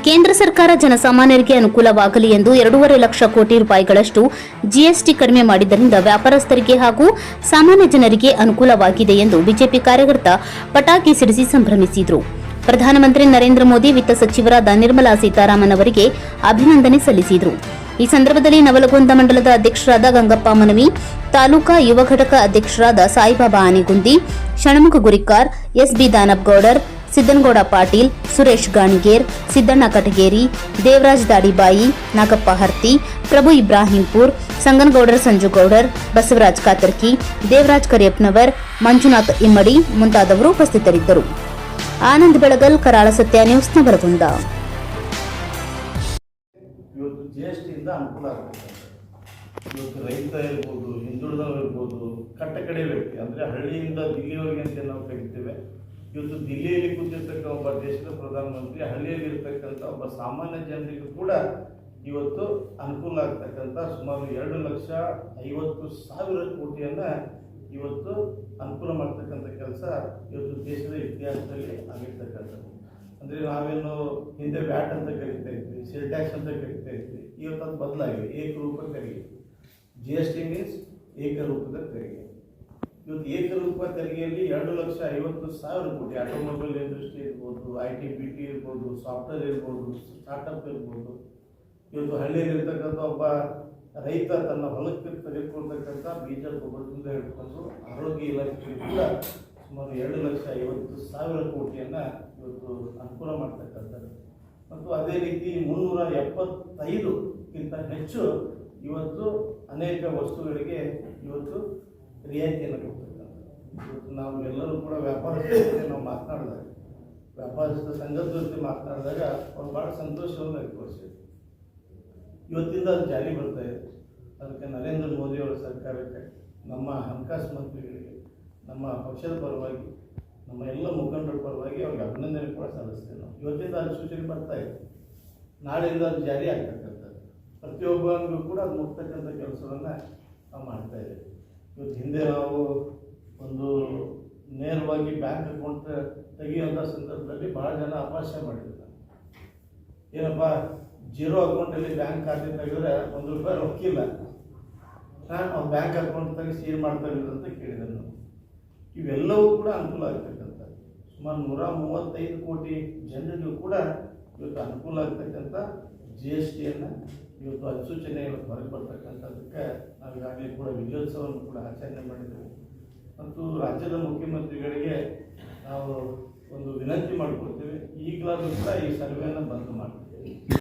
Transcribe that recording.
ಕೇಂದ್ರ ಸರ್ಕಾರ ಜನಸಾಮಾನ್ಯರಿಗೆ ಅನುಕೂಲವಾಗಲಿ ಎಂದು 2.5 ಲಕ್ಷ ಕೋಟಿ ರೂಪಾಯಿಗಳಷ್ಟು ಜಿಎಸ್ಟಿ ಕಡಿಮೆ ಮಾಡಿದ್ದರಿಂದ ವ್ಯಾಪಾರಸ್ಥರಿಗೆ ಹಾಗೂ ಸಾಮಾನ್ಯ ಜನರಿಗೆ ಅನುಕೂಲವಾಗಿದೆ ಎಂದು ಬಿಜೆಪಿ ಕಾರ್ಯಕರ್ತ ಪಟಾಕಿ ಸಿಡಿಸಿ ಸಂಭ್ರಮಿಸಿದರು. ಪ್ರಧಾನಮಂತ್ರಿ ನರೇಂದ್ರ ಮೋದಿ ವಿತ್ತ ಸಚಿವರಾದ ನಿರ್ಮಲಾ ಸೀತಾರಾಮನ್ ಅವರಿಗೆ ಅಭಿನಂದನೆ ಸಲ್ಲಿಸಿದರು. ಈ ಸಂದರ್ಭದಲ್ಲಿ ನವಲಗುಂದ ಮಂಡಲದ ಅಧ್ಯಕ್ಷರಾದ ಗಂಗಪ್ಪ ಮನವಿ, ತಾಲೂಕಾ ಯುವ ಘಟಕ ಅಧ್ಯಕ್ಷರಾದ ಸಾಯಿಬಾಬಾ ಆನೆಗುಂದಿ, ಷಣ್ಮುಖ ಗುರಿಕಾರ್, ಎಸ್ಬಿ ದಾನಪ್ಗೌಡರ್, ಸಿದ್ದನಗೌಡ ಪಾಟೀಲ್, ಸುರೇಶ್ ಗಾಣಿಗೇರ್, ಸಿದ್ದಣ್ಣ ಕಟಗೇರಿ, ದೇವರಾಜ್ ದಾಡಿಬಾಯಿ, ನಾಗಪ್ಪ ಹರ್ತಿ, ಪ್ರಭು ಇಬ್ರಾಹಿಂಪುರ್, ಸಂಗನಗೌಡರ್ ಸಂಜುಗೌಡರ್, ಬಸವರಾಜ್ ಕಾತರ್ಕಿ, ದೇವರಾಜ್ ಕರಿಯಪ್ಪನವರ್, ಮಂಜುನಾಥ್ ಇಮ್ಮಡಿ ಮುಂತಾದವರು ಉಪಸ್ಥಿತರಿದ್ದರು. ಆನಂದ್ ಬೆಳಗಲ್, ಕರಾಳ ಸತ್ಯ ನ್ಯೂಸ್, ನವಲಗುಂದ. ಇವತ್ತು ಜಿಎಸ್ಟಿಯಿಂದ ಅನುಕೂಲ ಆಗುತ್ತೆ. ಇವತ್ತು ರೈತ ಇರ್ಬೋದು, ಹಿಂದುಳಿದವರು ಇರ್ಬೋದು, ಕಟ್ಟಕಡೆ ವ್ಯಕ್ತಿ ಅಂದರೆ ಹಳ್ಳಿಯಿಂದ ದಿಲ್ಲಿವರೆಗೆ ಅಂತ ನಾವು ಕರಿತೇವೆ. ಇವತ್ತು ದಿಲ್ಲಿಯಲ್ಲಿ ಕೂತಿರ್ತಕ್ಕ ಒಬ್ಬ ದೇಶದ ಪ್ರಧಾನಮಂತ್ರಿ ಹಳ್ಳಿಯಲ್ಲಿ ಇರ್ತಕ್ಕಂಥ ಒಬ್ಬ ಸಾಮಾನ್ಯ ಜನರಿಗೂ ಕೂಡ ಇವತ್ತು ಅನುಕೂಲ ಆಗ್ತಕ್ಕಂಥ ಸುಮಾರು 2,50,000 ಕೋಟಿಯನ್ನು ಇವತ್ತು ಅನುಕೂಲ ಮಾಡ್ತಕ್ಕಂಥ ಕೆಲಸ ಇವತ್ತು ದೇಶದ ಇತಿಹಾಸದಲ್ಲಿ ಆಗಿರ್ತಕ್ಕಂಥದ್ದು. ಅಂದರೆ ನಾವೇನು ಹಿಂದೆ ವ್ಯಾಟ್ ಅಂತ ಕರಿತಾ ಇದ್ವಿ, ಸೇಲ್ ಟ್ಯಾಕ್ಸ್ ಅಂತ ಕರಿತಾ ಇದ್ವಿ, ಇವತ್ತು ಅದು ಬದಲಾಗಿದೆ. ಏಕರೂಪ ತೆರಿಗೆ, GST ಮೀನ್ಸ್ ಏಕರೂಪದ ತೆರಿಗೆ. ಇವತ್ತು ಏಕರೂಪ ತೆರಿಗೆಯಲ್ಲಿ 2,50,000 ಕೋಟಿ ಆಟೋಮೊಬೈಲ್ ಇಂಡಸ್ಟ್ರಿ ಇರ್ಬೋದು, IT BT ಇರ್ಬೋದು, ಸಾಫ್ಟ್ವೇರ್ ಇರ್ಬೋದು, ಸ್ಟಾರ್ಟಪ್ ಇರ್ಬೋದು. ಇವತ್ತು ಹಳ್ಳಿಯಲ್ಲಿ ಇರ್ತಕ್ಕಂಥ ಒಬ್ಬ ರೈತ ತನ್ನ ಹೊಲಕ್ಕೆ ತೆಗೆದುಕೊಳ್ತಕ್ಕಂಥ ಬೀಜ ಗೊಬ್ಬರದಿಂದ ಹಿಡ್ಕೊಂಡು ಆರೋಗ್ಯ ಇಲಾಖೆಗೆ ಕೂಡ ಸುಮಾರು 2,50,000 ಕೋಟಿಯನ್ನು ಇವತ್ತು ಅನುಕೂಲ ಮಾಡ್ತಕ್ಕಂಥದ್ದು. ಮತ್ತು ಅದೇ ರೀತಿ 375ಕ್ಕಿಂತ ಹೆಚ್ಚು ಇವತ್ತು ಅನೇಕ ವಸ್ತುಗಳಿಗೆ ಇವತ್ತು ರಿಯಾಯಿತಿಯನ್ನು ಕೊಡ್ತಕ್ಕಂಥದ್ದು. ಇವತ್ತು ನಾವು ಎಲ್ಲರೂ ಕೂಡ ವ್ಯಾಪಾರಸ್ಥರ ಜೊತೆ ನಾವು ಮಾತನಾಡಿದಾಗ, ವ್ಯಾಪಾರಸ್ಥ ಸಂಘದ ಜೊತೆ ಮಾತನಾಡಿದಾಗ ಅವ್ರು ಭಾಳ ಸಂತೋಷವನ್ನು ವ್ಯಕ್ತಪಡಿಸಿದ್ರು. ಇವತ್ತಿಂದ ಅದು ಜಾರಿ ಬರ್ತಾ ಇದೆ. ಅದಕ್ಕೆ ನರೇಂದ್ರ ಮೋದಿಯವರ ಸರ್ಕಾರಕ್ಕೆ, ನಮ್ಮ ಹಣಕಾಸು ಮಂತ್ರಿಗಳಿಗೆ, ನಮ್ಮ ಪಕ್ಷದ ಪರವಾಗಿ, ನಮ್ಮ ಎಲ್ಲ ಮುಖಂಡರ ಪರವಾಗಿ ಅವ್ರಿಗೆ ಅಭಿನಂದನೆ ಕೂಡ ಸಲ್ಲಿಸ್ತೇವೆ. ನಾವು ಇವತ್ತಿಂದ ಅಧಿಸೂಚನೆ ಬರ್ತಾ ಇದೆ, ನಾಳೆಯಿಂದ ಅದು ಜಾರಿ ಆಗ್ತಕ್ಕಂಥದ್ದು. ಪ್ರತಿಯೊಬ್ಬರಿಗೂ ಕೂಡ ಅದು ಮುಟ್ತಕ್ಕಂಥ ಕೆಲಸವನ್ನು ನಾವು ಮಾಡ್ತಾ ಇದ್ದೇವೆ. ಇವತ್ತು ಹಿಂದೆ ನಾವು ಒಂದು ನೇರವಾಗಿ ಬ್ಯಾಂಕ್ ಅಕೌಂಟ್ ತೆಗೆಯುವಂಥ ಸಂದರ್ಭದಲ್ಲಿ ಭಾಳ ಜನ ಅಪಹಾಸ್ಯ ಮಾಡಿದ್ರು. ಏನಪ್ಪ, ಜೀರೋ ಅಕೌಂಟಲ್ಲಿ ಬ್ಯಾಂಕ್ ಖಾತೆ ತೆಗೆದ್ರೆ ₹1 ರೊಕ್ಕಿಲ್ಲ, ಅವ್ನು ಬ್ಯಾಂಕ್ ಅಕೌಂಟ್ ತೆಗೆದು ಸೀಲ್ ಮಾಡ್ತಾ ಇರೋದು ಅಂತ ಕೇಳಿದ್ರು ನಾವು. ಇವೆಲ್ಲವೂ ಕೂಡ ಅನುಕೂಲ ಆಗ್ತಕ್ಕಂಥ ಸುಮಾರು 135 ಕೋಟಿ ಜನರಿಗೂ ಕೂಡ ಇವತ್ತು ಅನುಕೂಲ ಆಗ್ತಕ್ಕಂಥ GSTಯನ್ನು ಇವತ್ತು ಅಧಿಸೂಚನೆ ಇವತ್ತು ಹೊರಗೆ ಬರ್ತಕ್ಕಂಥದ್ದಕ್ಕೆ ನಾವು ಈಗಾಗಲೇ ಕೂಡ ವಿಜಯೋತ್ಸವವನ್ನು ಕೂಡ ಆಚರಣೆ ಮಾಡಿದ್ದೇವೆ. ಮತ್ತು ರಾಜ್ಯದ ಮುಖ್ಯಮಂತ್ರಿಗಳಿಗೆ ನಾವು ಒಂದು ವಿನಂತಿ ಮಾಡಿಕೊಡ್ತೇವೆ, ಈಗಲಾದರೂ ಕೂಡ ಈ ಸರ್ವೆಯನ್ನು ಬಂದ್ ಮಾಡ್ತೀವಿ.